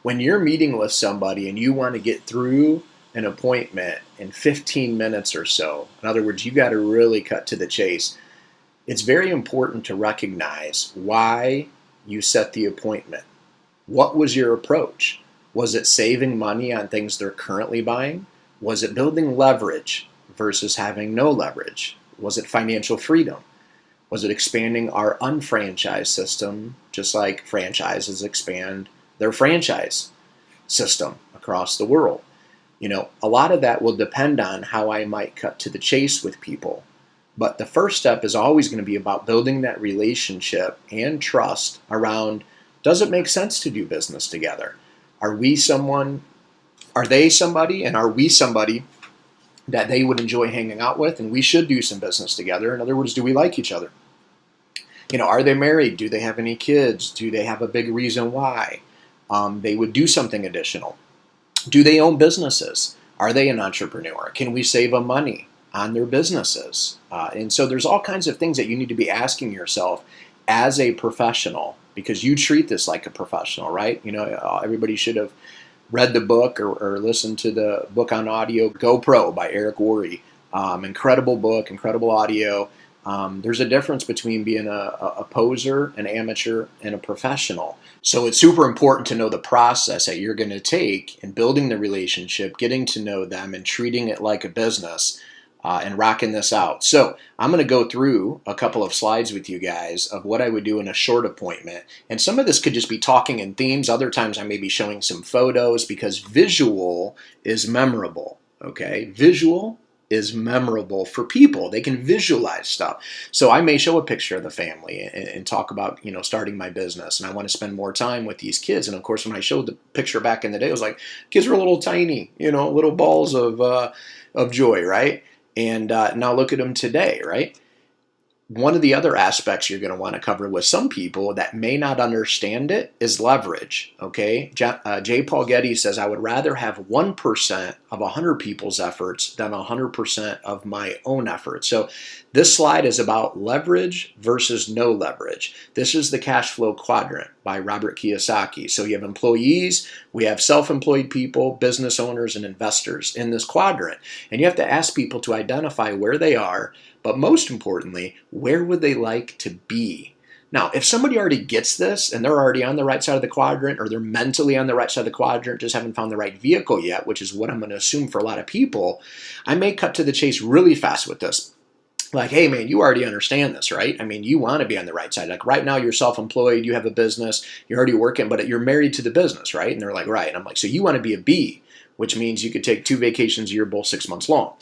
When you're meeting with somebody and you want to get through an appointment in 15 minutes or so, in other words, you got to really cut to the chase, it's very important to recognize why you set the appointment. What was your approach? Was it saving money on things they're currently buying? Was it building leverage versus having no leverage? Was it financial freedom? Was it expanding our unfranchised system, just like franchises expand their franchise system across the world? A lot of that will depend on how I might cut to the chase with people. But the first step is always going to be about building that relationship and trust around, does it make sense to do business together? Are they somebody, and are we somebody that they would enjoy hanging out with, and we should do some business together? In other words, do we like each other? Are they married? Do they have any kids? Do they have a big reason why they would do something additional? Do they own businesses? Are they an entrepreneur? Can we save them money on their businesses? And so there's all kinds of things that you need to be asking yourself as a professional, because you treat this like a professional, right? Everybody should have read the book or listened to the book on audio, GoPro by Eric Worre. Incredible book, incredible audio. There's a difference between being a poser, an amateur, and a professional. So it's super important to know the process that you're going to take in building the relationship, getting to know them, and treating it like a business, and rocking this out. So I'm going to go through a couple of slides with you guys of what I would do in a short appointment. And some of this could just be talking in themes. Other times I may be showing some photos, because visual is memorable. Okay, visual is memorable for people. They can visualize stuff. So I may show a picture of the family and talk about, starting my business, and I want to spend more time with these kids. And of course, when I showed the picture back in the day, it was like, kids were a little tiny, little balls of joy, right? And now look at them today, right? One of the other aspects you're going to want to cover with some people that may not understand it is leverage, okay? J. Paul Getty says, I would rather have 1% of 100 people's efforts than 100% of my own efforts. So this slide is about leverage versus no leverage. This is the cash flow quadrant by Robert Kiyosaki. So you have employees, we have self-employed people, business owners, and investors in this quadrant. And you have to ask people to identify where they are, but most importantly, where would they like to be? Now, if somebody already gets this and they're already on the right side of the quadrant, or they're mentally on the right side of the quadrant, just haven't found the right vehicle yet, which is what I'm going to assume for a lot of people, I may cut to the chase really fast with this. Like, hey man, you already understand this, right? I mean, you want to be on the right side. Like right now you're self-employed, you have a business, you're already working, but you're married to the business, right? And they're like, right. And I'm like, so you want to be a B, which means you could take 2 vacations a year, both 6 months long.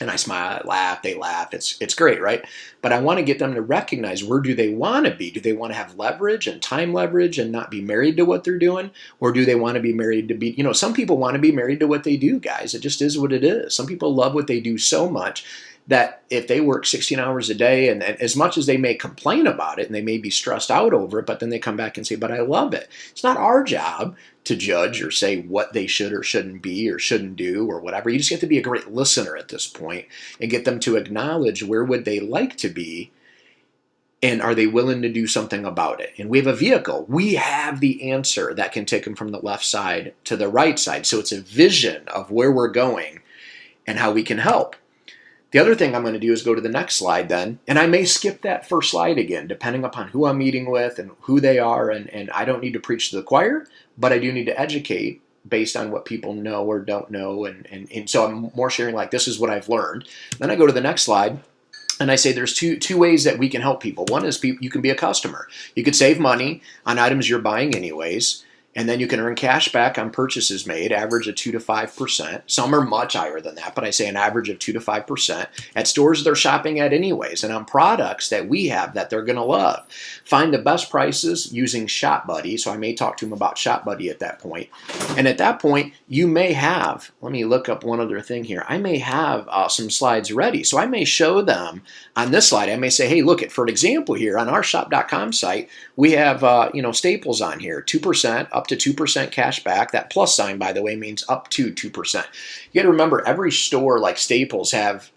And I smile, I laugh, they laugh. It's great, right? But I want to get them to recognize, where do they want to be? Do they want to have leverage and time leverage and not be married to what they're doing? Or do they want to be married to be, some people want to be married to what they do, guys. It just is what it is. Some people love what they do so much that if they work 16 hours a day, and as much as they may complain about it and they may be stressed out over it, but then they come back and say, but I love it. It's not our job to judge or say what they should or shouldn't be or shouldn't do or whatever. You just have to be a great listener at this point and get them to acknowledge where would they like to be, and are they willing to do something about it? And we have a vehicle. We have the answer that can take them from the left side to the right side. So it's a vision of where we're going and how we can help. The other thing I'm going to do is go to the next slide then, and I may skip that first slide again, depending upon who I'm meeting with and who they are, and I don't need to preach to the choir, but I do need to educate based on what people know or don't know, and so I'm more sharing like, this is what I've learned. Then I go to the next slide, and I say there's two ways that we can help people. One is you can be a customer. You could save money on items you're buying anyways, and then you can earn cash back on purchases made, average of 2 to 5%. Some are much higher than that, but I say an average of 2 to 5% at stores they're shopping at anyways, and on products that we have that they're going to love. Find the best prices using Shop Buddy. So I may talk to them about Shop Buddy at that point. And at that point, you may have, let me look up one other thing here. I may have some slides ready. So I may show them on this slide. I may say, hey, look, for an example here on our shop.com site, we have staples on here, 2% up up to 2% cash back. That plus sign, by the way, means up to 2%. You got to remember, every store like Staples have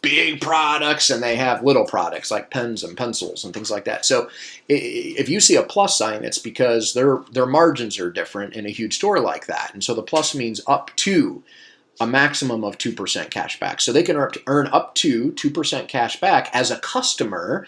big products and they have little products like pens and pencils and things like that. So if you see a plus sign, it's because their margins are different in a huge store like that. And so the plus means up to a maximum of 2% cash back. So they can earn up to 2% cash back as a customer,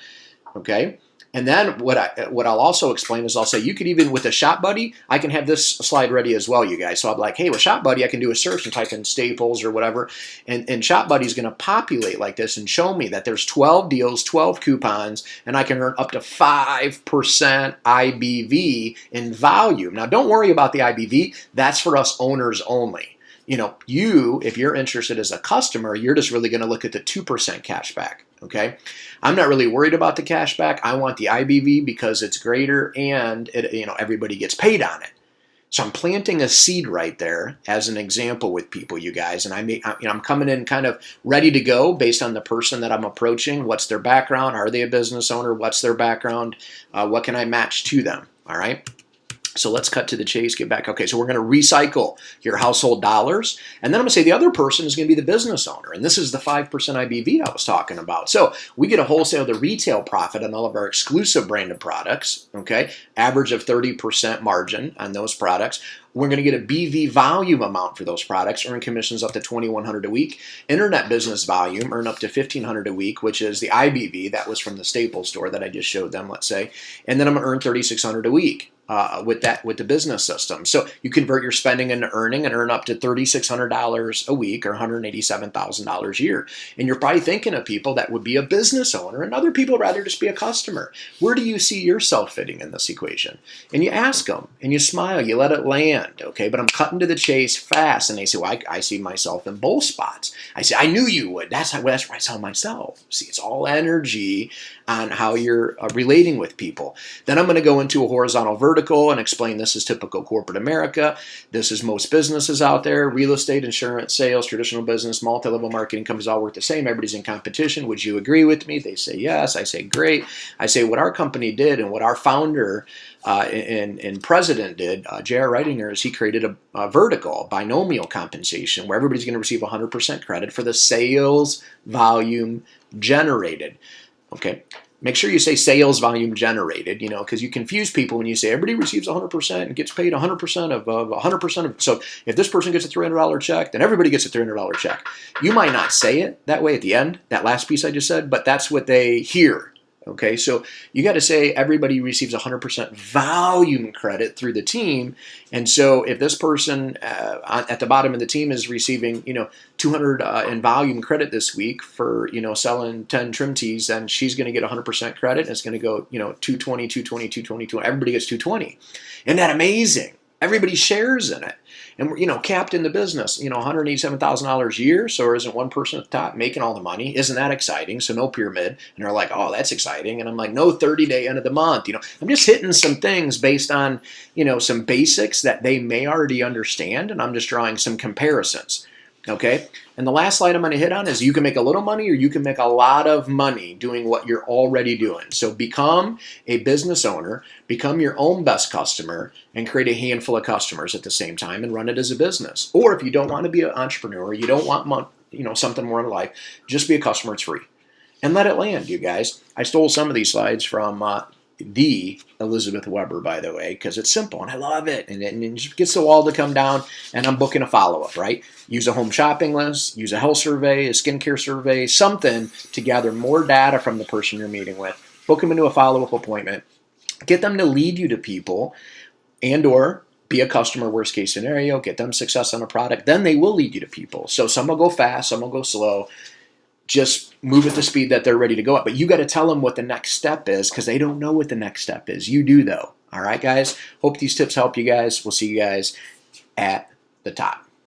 okay? And then what I'll also explain is I'll say you could even, with a Shop Buddy, I can have this slide ready as well, you guys. So I'm like, hey, with Shop Buddy, I can do a search and type in Staples or whatever, and Shop Buddy is going to populate like this and show me that there's 12 deals, 12 coupons, and I can earn up to 5% IBV in volume. Now, don't worry about the IBV. That's for us owners only. You know, if you're interested as a customer, you're just really going to look at the 2% cash back. Okay, I'm not really worried about the cash back. I want the IBV because it's greater and everybody gets paid on it. So I'm planting a seed right there as an example with people, you guys, and I'm coming in kind of ready to go based on the person that I'm approaching. What's their background? Are they a business owner? What's their background? What can I match to them? All right. So let's cut to the chase, get back. Okay, so we're going to recycle your household dollars. And then I'm going to say the other person is going to be the business owner. And this is the 5% IBV I was talking about. So we get a wholesale to retail profit on all of our exclusive branded products, okay? Average of 30% margin on those products. We're going to get a BV volume amount for those products, earn commissions up to $2,100 a week. Internet business volume, earn up to $1,500 a week, which is the IBV. That was from the Staples store that I just showed them, let's say. And then I'm going to earn $3,600 a week. With the business system. So you convert your spending into earning and earn up to $3,600 a week or $187,000 a year. And you're probably thinking of people that would be a business owner and other people rather just be a customer. Where do you see yourself fitting in this equation? And you ask them and you smile, you let it land, okay? But I'm cutting to the chase fast. And they say, well, I see myself in both spots. I say, I knew you would. That's where I saw myself. See, it's all energy on how you're relating with people. Then I'm going to go into a horizontal vertical and explain this is typical corporate America. This is most businesses out there, real estate, insurance, sales, traditional business, multi-level marketing companies all work the same. Everybody's in competition. Would you agree with me? They say yes. I say great. I say what our company did and what our founder and president did, J.R. Reitinger, is he created a vertical, binomial compensation, where everybody's going to receive 100% credit for the sales volume generated. Okay. Make sure you say sales volume generated, because you confuse people when you say everybody receives 100% and gets paid 100% of 100% of. So if this person gets a $300 check, then everybody gets a $300 check. You might not say it that way at the end, that last piece I just said, but that's what they hear. Okay, so you got to say everybody receives 100% volume credit through the team. And so if this person at the bottom of the team is receiving, 200 in volume credit this week for, selling 10 trim tees, then she's going to get 100% credit. And it's going to go, 220, 220, 220, 220. Everybody gets 220. Isn't that amazing? Everybody shares in it. And we're, capped in the business, $187,000 a year. So isn't one person at the top making all the money? Isn't that exciting? So no pyramid. And they're like, oh, that's exciting. And I'm like, no 30-day end of the month. I'm just hitting some things based on, some basics that they may already understand. And I'm just drawing some comparisons. Okay. And the last slide I'm going to hit on is you can make a little money or you can make a lot of money doing what you're already doing. So become a business owner, become your own best customer, and create a handful of customers at the same time and run it as a business. Or if you don't want to be an entrepreneur, you don't want something more in life, just be a customer. It's free. And let it land, you guys. I stole some of these slides from the Elizabeth Weber, by the way, because it's simple and I love it. And it just gets the wall to come down, and I'm booking a follow-up, right? Use a home shopping list, use a health survey, a skincare survey, something to gather more data from the person you're meeting with. Book them into a follow-up appointment. Get them to lead you to people and or be a customer, worst case scenario, get them success on a product. Then they will lead you to people. So some will go fast, some will go slow. Just move at the speed that they're ready to go at. But you got to tell them what the next step is because they don't know what the next step is. You do, though. All right, guys? Hope these tips help you guys. We'll see you guys at the top.